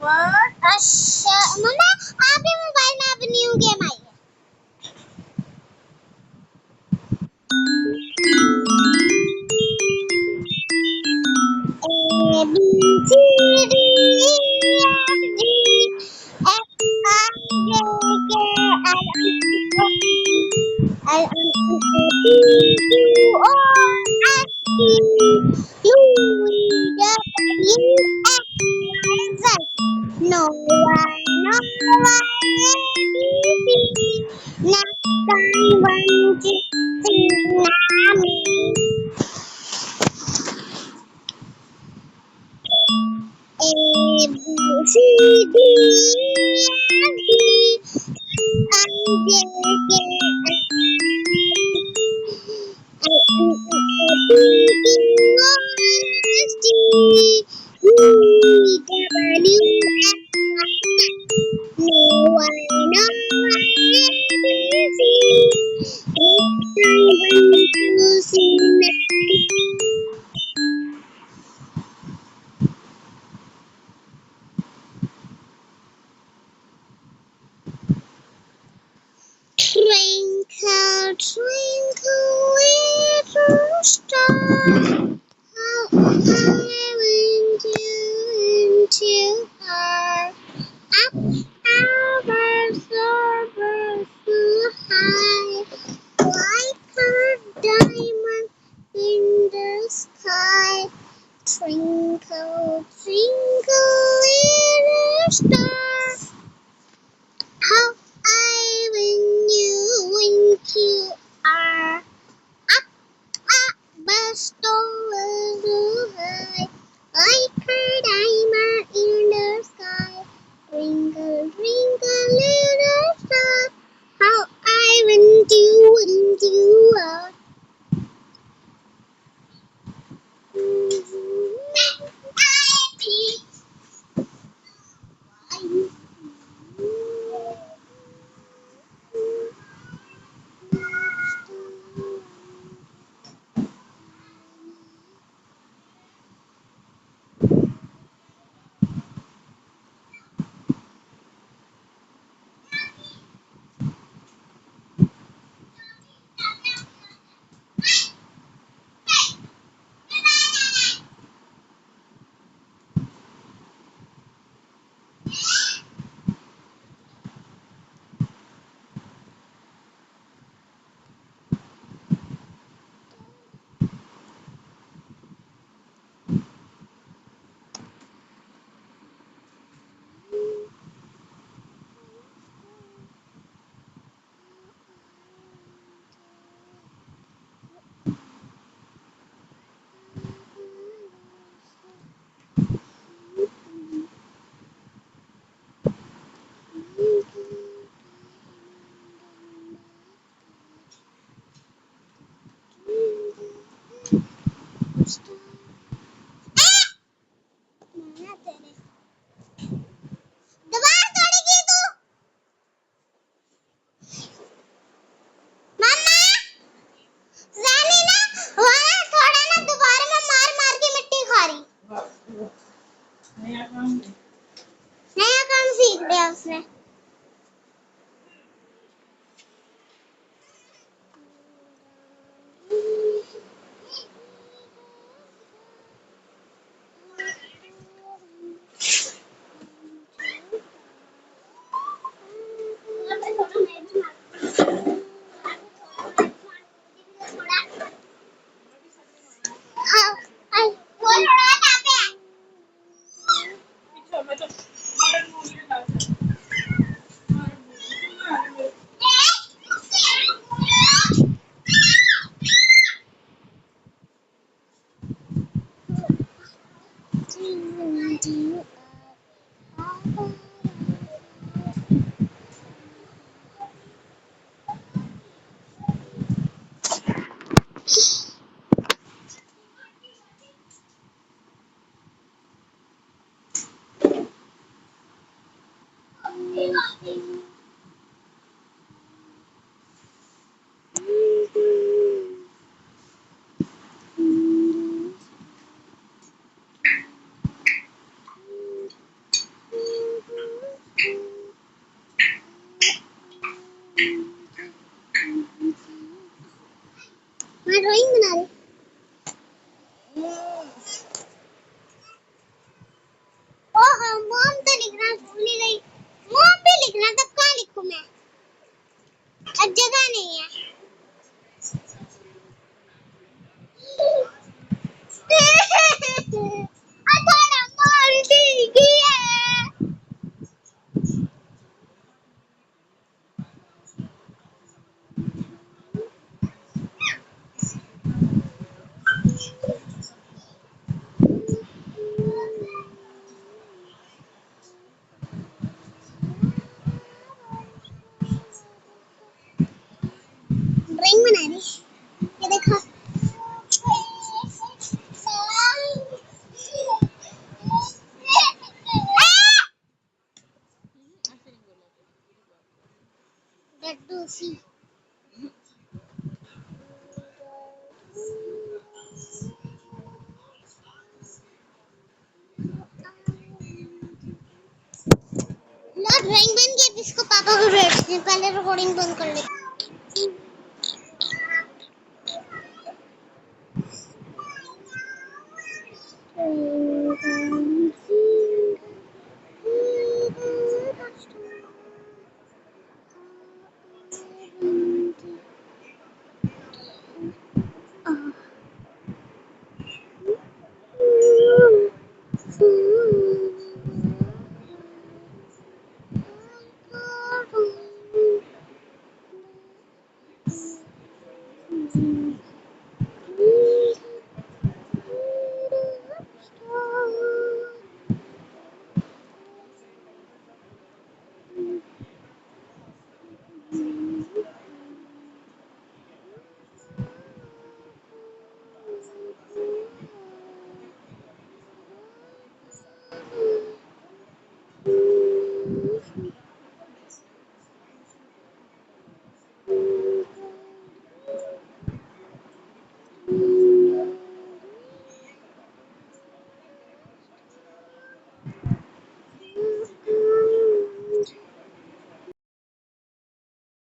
अच्छा मम्मा आपके मोबाइल में अब न्यू गेम आई है A B C D E F G H I J K L M N O P Q R S T U V W X Y Z. No one, no one, ABC. Next time when you sing A B C D E F G I J K L M N O P Q R S T U V W X Y Z. No one, no one, ABC. Next time when you sing Twinkle, twinkle, little star, how I went into her. Up above so high, like a diamond in the sky. Twinkle, twinkle, little star. How I win you into our up bestow so high, like a diamond in the sky. Twinkle, twinkle, little star, how I win you into our दीवार तोड़ेगी तू मम्मा जानी ना वहाँ थोड़ा ना दोबारा में मार मार के मिट्टी खा रही नया काम सीख लिया उसने हाँ आई वो थोड़ा यहाँ पे मैं ड्राइंग बना रही। मोम तो लिखना भूल ही गई। मोम भी लिखना था, कहाँ लिखूं मैं? अब जगह नहीं है। अठारह मोम ठीक ही है। ड्राइंग बना रही। ये देखो। लड्डू सी। ड्राइंग बन गई। इसको पापा को भेजते हैं, पहले रिकॉर्डिंग बंद कर ले।